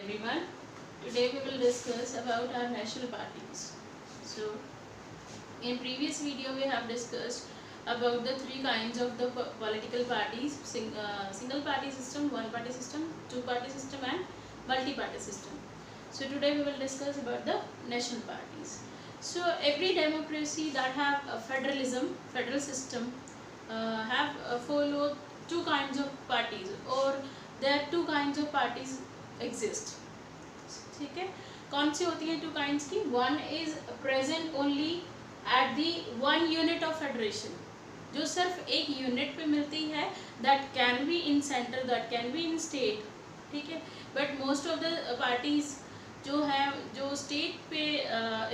everyone. Today we will discuss about our national parties. So, in previous video we have discussed about the three kinds of the political parties: single party system, one party system, two party system, and multi party system. So today we will discuss about the national parties. So every democracy that have a federal system have followed two kinds of parties, or there are two kinds of parties exist. ठीक है, कौन सी होती है two kinds की? One is present only at the one unit of federation, जो सिर्फ एक unit पे मिलती है, that can be in centre, that can be in state. ठीक है, but most of the parties जो है जो स्टेट पे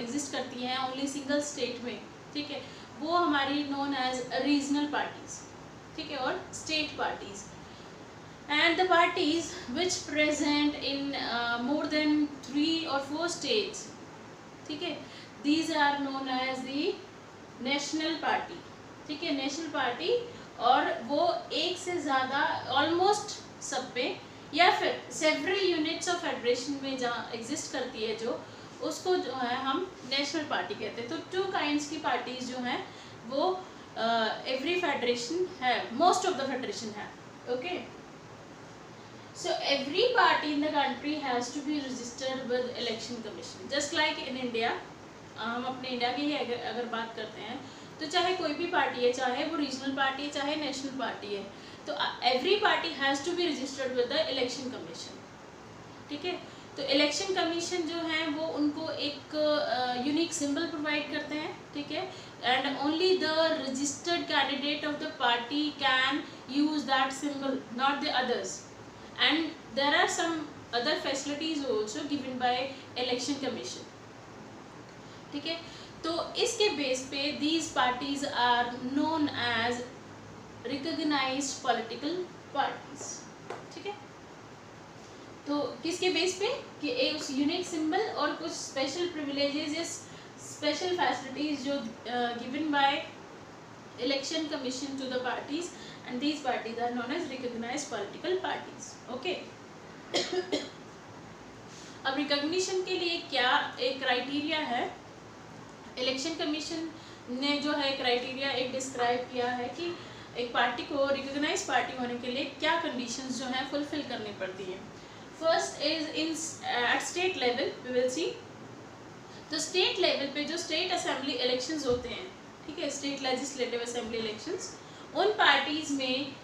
एग्जिस्ट करती हैं ओनली सिंगल स्टेट में, ठीक है, वो हमारी नोन एज रीजनल पार्टीज. ठीक है, और state parties. And the parties which present in more than 3 or 4 states, ठीक है, these are known as the national party. ठीक है, नेशनल पार्टी. और वो एक से ज़्यादा ऑलमोस्ट सब पे या फिर सेवरल यूनिट्स ऑफ फेडरेशन में जहाँ एग्जिस्ट करती है, जो उसको जो है हम नेशनल पार्टी कहते हैं. तो टू काइंड्स की पार्टीज जो हैं वो एवरी फेडरेशन है, मोस्ट ऑफ द फेडरेशन है. Okay, so every party in the country has to be registered with election commission, just like in India. हम अपने इंडिया की ही अगर बात करते हैं तो चाहे कोई भी पार्टी है, चाहे वो रीजनल पार्टी है, चाहे नेशनल पार्टी है, तो every party has to be registered with the election commission. ठीक है, तो इलेक्शन कमीशन जो है वो उनको एक यूनिक सिंबल प्रोवाइड करते हैं. ठीक है, and only the registered candidate of the party can use that symbol, not the others. And there are some other facilities also given by election commission. ठीक है, तो इसके बेस पे these parties are known as recognized political parties. ठीक है, तो किसके base पे कि एक उस यूनिक सिंबल और कुछ स्पेशल प्रिविलेजेस या स्पेशल फैसिलिटीज जो given by election commission to the parties, and these parties are known as recognized political parties. Okay. अब रिकॉग्निशन के लिए क्या एक क्राइटेरिया है? इलेक्शन कमीशन ने जो है क्राइटेरिया एक डिस्क्राइब किया है कि एक पार्टी को रिकॉग्नाइज पार्टी होने के लिए क्या कंडीशंस जो है फुलफिल करनी पड़ती है. First is in at state level we will see. तो स्टेट लेवल पे जो स्टेट असेंबली इलेक्शंस होते हैं, ठीक है, स्टेट लेजिस्लेटिव असेंबली इलेक्शंस, उन पार्टीज में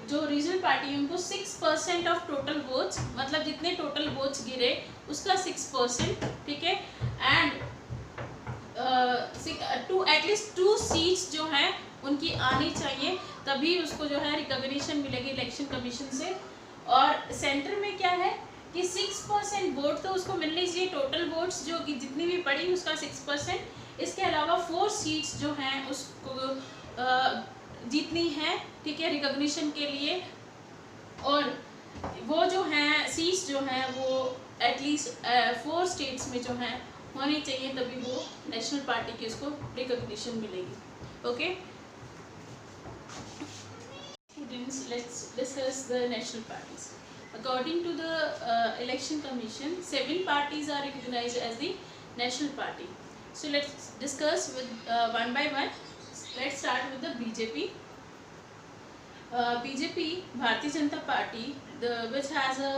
जो रीजनल पार्टी है उनको 6% ऑफ टोटल वोट्स, मतलब जितने टोटल वोट्स गिरे उसका 6%, ठीक है, एंड एटलीस्ट 2 सीट्स जो हैं उनकी आनी चाहिए, तभी उसको जो है रिकॉग्निशन मिलेगी इलेक्शन कमीशन से. और सेंटर में क्या है कि 6% वोट तो उसको मिलनी चाहिए, टोटल वोट्स जो कि जितनी भी पड़ी उसका 6%. इसके अलावा 4 सीट्स जो हैं उसको जीतनी है, ठीक है, रिकॉग्निशन के लिए. और वो जो हैं सीट्स जो हैं वो एटलीस्ट 4 स्टेट्स में जो हैं होनी चाहिए, तभी वो नेशनल पार्टी की उसको रिकॉग्निशन मिलेगी. Okay students, let's discuss the national parties. According to the election commission, 7 parties are recognized as the national party. So let's discuss with one by one. Let's start with the BJP. BJP, Bharatiya Janata party, which has a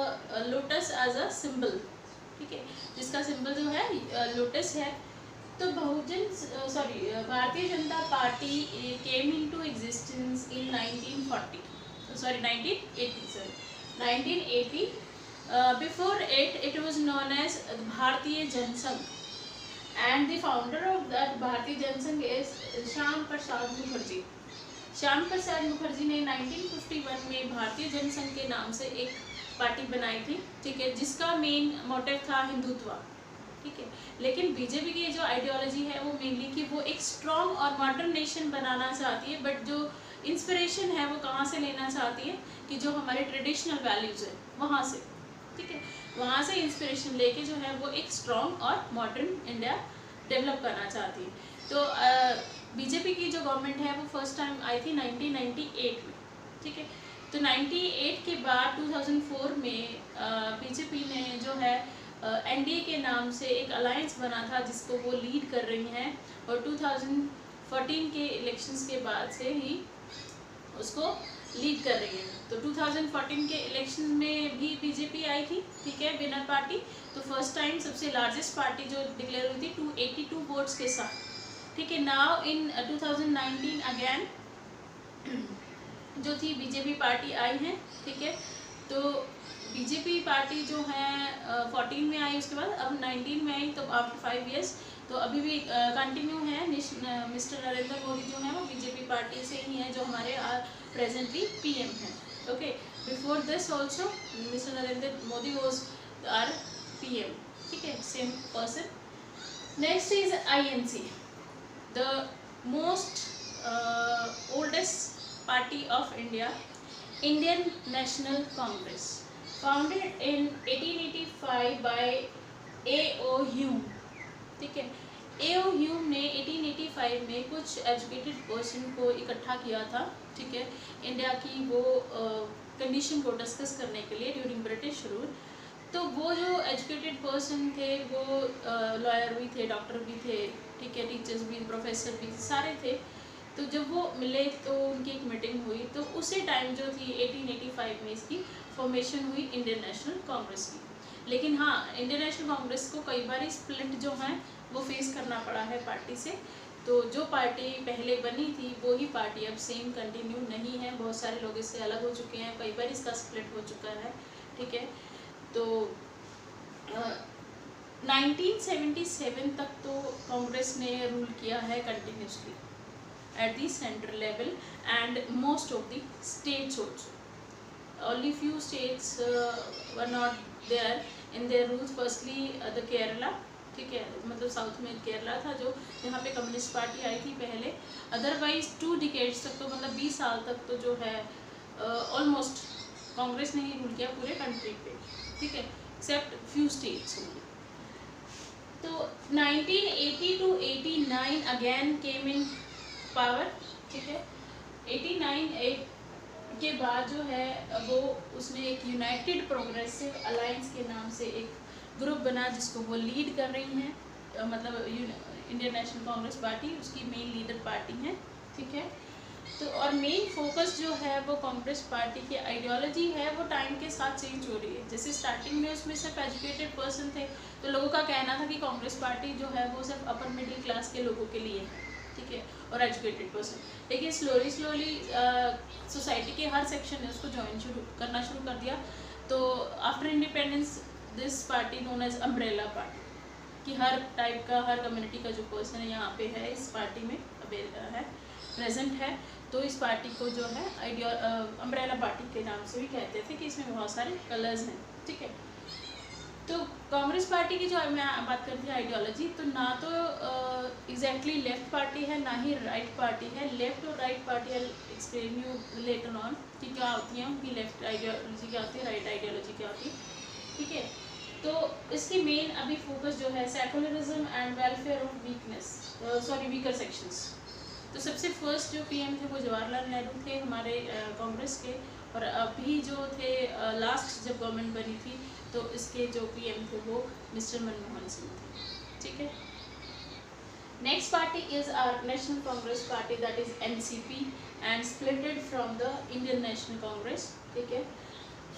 lotus as a symbol. ठीक है, जिसका symbol जो है lotus है. तो Bharatiya Janata party came into existence in 1980. Before it was known as भारतीय Jansangh, and the founder of that भारतीय Jansangh is Shyam Prasad Mukherjee. Shyam Prasad Mukherjee ने 1951 में भारतीय जनसंघ के नाम से एक पार्टी बनाई थी, ठीक है, जिसका मेन मोटिव था हिंदुत्व. ठीक है, लेकिन बीजेपी की जो आइडियोलॉजी है वो मेनली कि वो एक स्ट्रॉन्ग और मॉडर्न नेशन बनाना चाहती है, बट जो इंस्पिरेशन है वो कहाँ से लेना चाहती है कि जो हमारे ट्रेडिशनल वैल्यूज़ है वहाँ से, ठीक है, वहाँ से इंस्पिरेशन लेके जो है वो एक स्ट्रॉन्ग और मॉडर्न इंडिया डेवलप करना चाहती है. तो बीजेपी की जो गवर्नमेंट है वो फर्स्ट टाइम आई थी 1998 में. ठीक है, तो 98 के बाद 2004 में बीजेपी ने जो है एनडीए के नाम से एक अलायंस बना था जिसको वो लीड कर रही हैं, और 2014 के इलेक्शंस के बाद से ही उसको लीड कर रही है। तो 2014 के इलेक्शन में भी बीजेपी आई थी, ठीक है, विनर पार्टी। तो फर्स्ट टाइम सबसे लार्जेस्ट पार्टी जो डिक्लेयर हुई थी 282 वोट्स के साथ, ठीक है। नाउ इन 2019 अगेन जो थी बीजेपी पार्टी आई है, ठीक है। तो बीजेपी पार्टी जो है 14 में आई, उसके बाद अब 19 में आई, तो आफ्टर 5 इयर्स तो अभी भी कंटिन्यू है। मिस्टर नरेंद्र मोदी जो है वो बीजेपी पार्टी से ही है, जो हमारे प्रेजेंटली पीएम हैं। Okay, before this also mister Narendra Modi was our PM, ठीक है, same person. Next is INC, the most oldest party of India, Indian National Congress, founded in 1885 by A.O. Hume, ठीक है। A.O. Hume ने 1885 में कुछ educated person को इकट्ठा किया था, ठीक है, इंडिया की वो कंडीशन को डिस्कस करने के लिए ड्यूरिंग ब्रिटिश रूल। तो वो जो एजुकेटेड पर्सन थे वो लॉयर भी थे, डॉक्टर भी थे, ठीक है, टीचर्स भी, प्रोफेसर भी, सारे थे। तो जब वो मिले तो उनकी एक मीटिंग हुई, तो उसी टाइम जो थी 1885 में इसकी फॉर्मेशन हुई इंडियन नेशनल कांग्रेस की। लेकिन हाँ, इंडियन नेशनल कांग्रेस को कई बार स्प्लिट जो है वो फेस करना पड़ा है पार्टी से। तो जो पार्टी पहले बनी थी वो ही पार्टी अब सेम कंटिन्यू नहीं है, बहुत सारे लोग इससे अलग हो चुके हैं, कई बार इसका स्प्लिट हो चुका है, ठीक है। तो 1977 तक तो कांग्रेस ने रूल किया है continuously at the central level and most of the states also. Only few states were not there in their rules. Firstly the Kerala, ठीक है, मतलब साउथ में केरला था जो यहाँ पे कम्युनिस्ट पार्टी आई थी पहले। अदरवाइज 2 डिकेड्स तक तो मतलब 20 साल तक तो जो है ऑलमोस्ट कांग्रेस ने ही रूल किया पूरे कंट्री पे, ठीक है, एक्सेप्ट फ्यू स्टेट्स ओनली। तो 1980 to 89 again came in power, ठीक है। 89 के बाद जो है वो उसने एक यूनाइटेड प्रोग्रेसिव अलायंस के नाम से एक ग्रुप बना जिसको वो लीड कर रही हैं, मतलब इंडियन नेशनल कांग्रेस पार्टी उसकी मेन लीडर पार्टी है, ठीक है। तो और मेन फोकस जो है वो कांग्रेस पार्टी की आइडियोलॉजी है वो टाइम के साथ चेंज हो रही है। जैसे स्टार्टिंग में उसमें सिर्फ एजुकेटेड पर्सन थे, तो लोगों का कहना था कि कांग्रेस पार्टी जो है वो सिर्फ अपर मिडिल क्लास के लोगों के लिए है, ठीक है, और एजुकेटेड पर्सन। लेकिन स्लोली सोसाइटी के हर सेक्शन ने उसको ज्वाइन करना शुरू कर दिया। तो after independence this party known as umbrella party, कि हर टाइप का, हर कम्युनिटी का जो पर्सन है यहाँ पे है, इस पार्टी में है, प्रेजेंट है। तो इस पार्टी को जो है अम्ब्रेला पार्टी के नाम से भी कहते थे कि इसमें बहुत सारे कलर्स हैं, ठीक है। तो कांग्रेस पार्टी की जो मैं बात करती हूँ आइडियोलॉजी, तो ना तो एग्जैक्टली लेफ्ट पार्टी है ना ही राइट पार्टी है। लेफ्ट और right party I explain you later on कि क्या होती है उनकी, लेफ्ट आइडियोलॉजी क्या होती है, राइट आइडियोलॉजी क्या होती है, ठीक है। तो इसकी मेन अभी फोकस जो है secularism and welfare of weaker sections. तो सबसे फर्स्ट जो पीएम थे वो जवाहरलाल नेहरू थे हमारे कांग्रेस के, और अभी जो थे लास्ट जब गवर्नमेंट बनी थी तो इसके जो पीएम थे वो मिस्टर मनमोहन सिंह थे, ठीक है। Next party is our national Congress party, that is NCP and splitted from the Indian national Congress, ठीक है।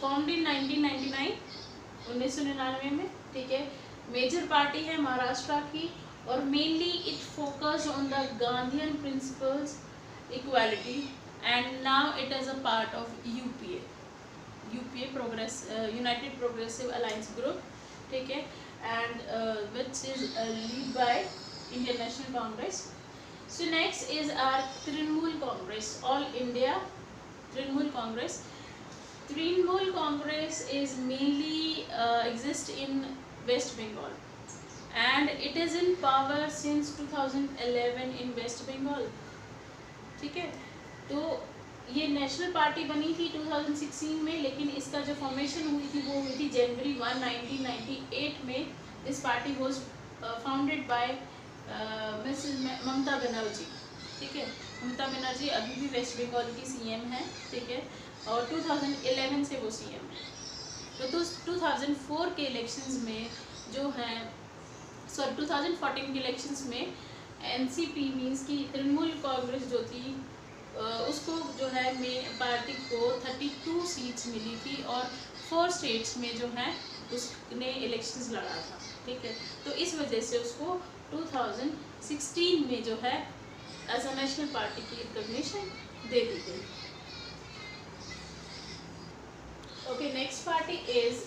फॉर्म्ड इन 1999 में, ठीक है। मेजर पार्टी है महाराष्ट्र की, और mainly it focus on the Gandhian principles, equality, and now it is a part of UPA progress united progressive alliance group, ठीक है, and which is lead by Indian national Congress. So next is our Trinamool Congress, all India Trinamool Congress. Trinamool Congress is mainly exist in West Bengal and it is in power since 2011 in West Bengal, ठीक है। तो ये national party बनी थी 2016 में, लेकिन इसका जो फॉर्मेशन हुई थी वो हुई थी जनवरी 1, 1998 में। This party was founded by Mrs Mamata Banerjee, ठीक है। ममता बनर्जी अभी भी वेस्ट बंगाल की सीएम है, ठीक है। और 2011 से वो सीएम है। तो 2004 के इलेक्शंस में जो है, सॉरी 2014 के इलेक्शंस में एनसीपी मीन्स की तृणमूल कांग्रेस जो थी उसको जो है मेन पार्टी को 32 सीट्स मिली थी और 4 स्टेट्स में जो है उसने इलेक्शंस लड़ा था, ठीक है। तो इस वजह से उसको 2016 में जो है एज अ नेशनल पार्टी की रिकॉग्निशन दे दी गई। Okay, next party is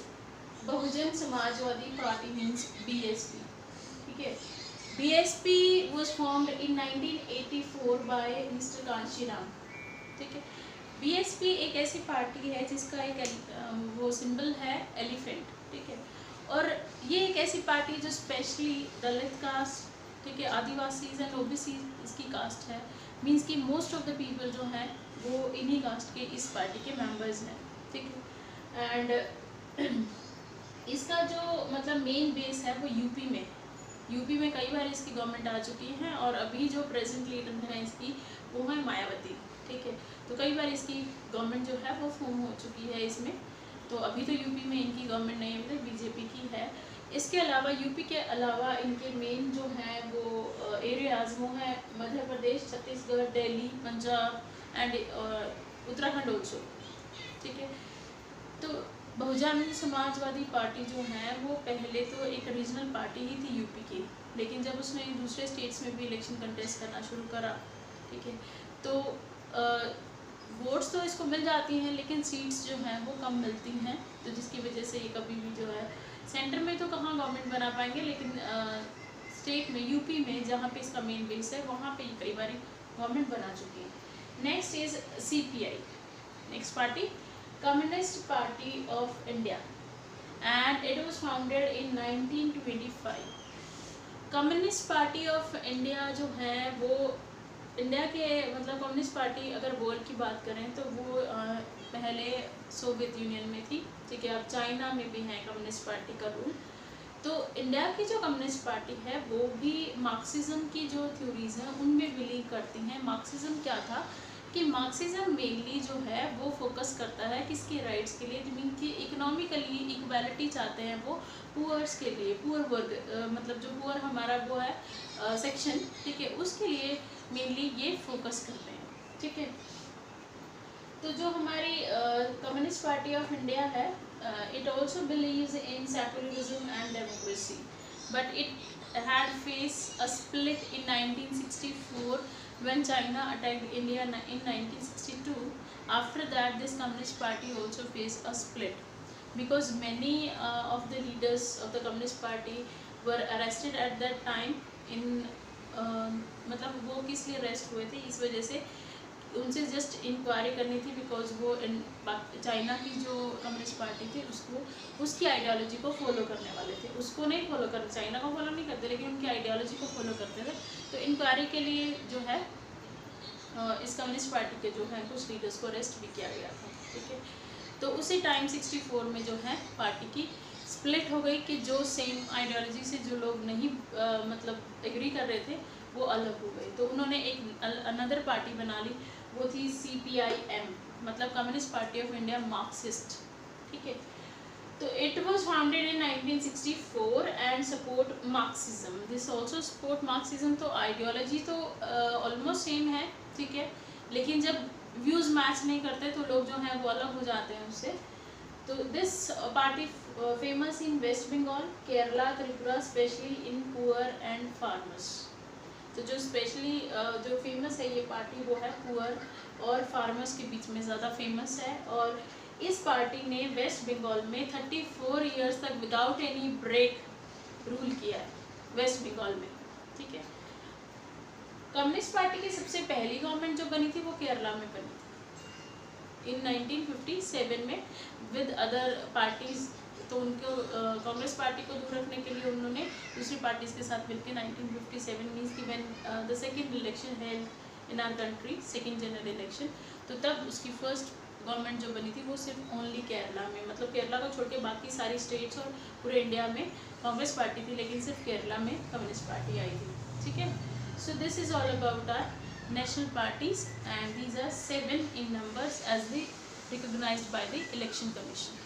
Bahujan Samajwadi party means BSP, ठीक है। BSP was formed in 1984 by mister Kanshiram, ठीक है। बीएसपी एक ऐसी पार्टी है जिसका एक वो सिंबल है एलिफेंट, ठीक है। और ये एक ऐसी पार्टी जो स्पेशली दलित कास्ट, ठीक है, आदिवासीज एंड ओबीसी इसकी कास्ट है, मीन्स कि मोस्ट ऑफ द पीपल जो हैं वो इन्हीं कास्ट के इस पार्टी के मेंबर्स हैं, ठीक है। एंड इसका जो मतलब मेन बेस है वो यूपी में कई बार इसकी गवर्नमेंट आ चुकी है और अभी जो प्रेजेंट लीडर है इसकी वो है मायावती, ठीक है। तो कई बार इसकी गवर्नमेंट जो है वो फॉर्म हो चुकी है इसमें। तो अभी तो यूपी में इनकी गवर्नमेंट नहीं है, मतलब बीजेपी की है। इसके अलावा यूपी के अलावा इनके मेन जो है वो एरियाज वो है मध्य प्रदेश, छत्तीसगढ़, दिल्ली, पंजाब एंड उत्तराखंड ऑल्सो, ठीक है। तो बहुजन समाजवादी पार्टी जो है वो पहले तो एक रीजनल पार्टी ही थी यूपी की, लेकिन जब उसने दूसरे स्टेट्स में भी इलेक्शन कंटेस्ट करना शुरू करा, ठीक है, तो वोट्स तो इसको मिल जाती हैं लेकिन सीट्स जो हैं वो कम मिलती हैं, तो जिसकी वजह से ये कभी भी जो है सेंटर में तो कहाँ गवर्नमेंट बना पाएंगे, लेकिन स्टेट में यूपी में जहाँ पे इसका मेन बेस है वहाँ पे कई बार गवर्नमेंट बना चुकी है। Next is CPI, next party Communist Party of India and it was founded in 1925। Communist party of India जो है वो इंडिया के मतलब कम्युनिस्ट पार्टी अगर वर्ल्ड की बात करें तो वो पहले सोवियत यूनियन में थी, ठीक है। अब चाइना में भी है कम्युनिस्ट पार्टी का रूल। तो इंडिया की जो कम्युनिस्ट पार्टी है वो भी मार्क्सिज्म की जो थ्योरीज हैं उनमें बिलीव करती हैं। मार्क्सिज्म क्या था कि मार्क्सिज्म मेनली जो है वो फोकस करता है किसके राइट्स के लिए, मीन कि इकोनॉमिकली इक्वालिटी चाहते हैं वो पुअर्स के लिए, पुअर वर्ग मतलब जो पुअर हमारा वो है सेक्शन, ठीक है, उसके लिए मेनली ये फोकस करते हैं, ठीक है। तो जो हमारी कम्युनिस्ट पार्टी ऑफ इंडिया है it also believes in secularism and democracy but it had face a split in 1964 when China attacked India in 1962. After that this communist party also faced a split because many of the leaders of the communist party were arrested at that time in मतलब वो किस लिए arrest हुए थे, इस वजह से उनसे जस्ट इंक्वायरी करनी थी बिकॉज वो चाइना की जो कम्युनिस्ट पार्टी थी उसको उसकी आइडियोलॉजी को फॉलो करने वाले थे, उसको नहीं फॉलो करते, चाइना को फॉलो नहीं करते लेकिन उनकी आइडियोलॉजी को फॉलो करते थे। तो इंक्वायरी के लिए जो है इस कम्युनिस्ट पार्टी के जो है कुछ लीडर्स को अरेस्ट भी किया गया था, ठीक है। तो उसी टाइम 64 में जो है पार्टी की स्प्लिट हो गई कि जो सेम आइडियोलॉजी से जो लोग नहीं मतलब एग्री कर रहे थे वो अलग हो गए। तो उन्होंने एक अनदर पार्टी बना ली, वो थी CPIM मतलब communist party of India Marxist, ठीक है। तो it was founded in 1964 and support Marxism, this also support Marxism. तो आइडियोलॉजी तो ऑलमोस्ट सेम है, ठीक है, लेकिन जब व्यूज़ मैच नहीं करते तो लोग जो हैं वो अलग हो जाते हैं उससे। तो this party famous in West Bengal, Kerala, Tripura, specially in poor and farmers. तो जो स्पेशली जो फेमस है ये पार्टी वो है पुअर और फार्मर्स के बीच में ज़्यादा फेमस है। और इस पार्टी ने वेस्ट बंगाल में 34 इयर्स तक विदाउट एनी ब्रेक रूल किया है वेस्ट बंगाल में, ठीक है। कम्युनिस्ट पार्टी की सबसे पहली गवर्नमेंट जो बनी थी वो केरला में बनी थी इन 1957 में विद अदर पार्टीज। तो उनको कांग्रेस पार्टी को दूर रखने के लिए उन्होंने दूसरी पार्टीज के साथ मिलकर 1957 मीन्स की when the second election held in our country, second general election, तो तब उसकी फर्स्ट गवर्नमेंट जो बनी थी वो सिर्फ ओनली केरला में, मतलब केरला को छोड़ के बाकी सारी स्टेट्स और पूरे इंडिया में कांग्रेस पार्टी थी लेकिन सिर्फ केरला में कम्युनिस्ट पार्टी आई थी, ठीक है। So this is all about our national parties and these are 7 in numbers as the recognized by the Election Commission.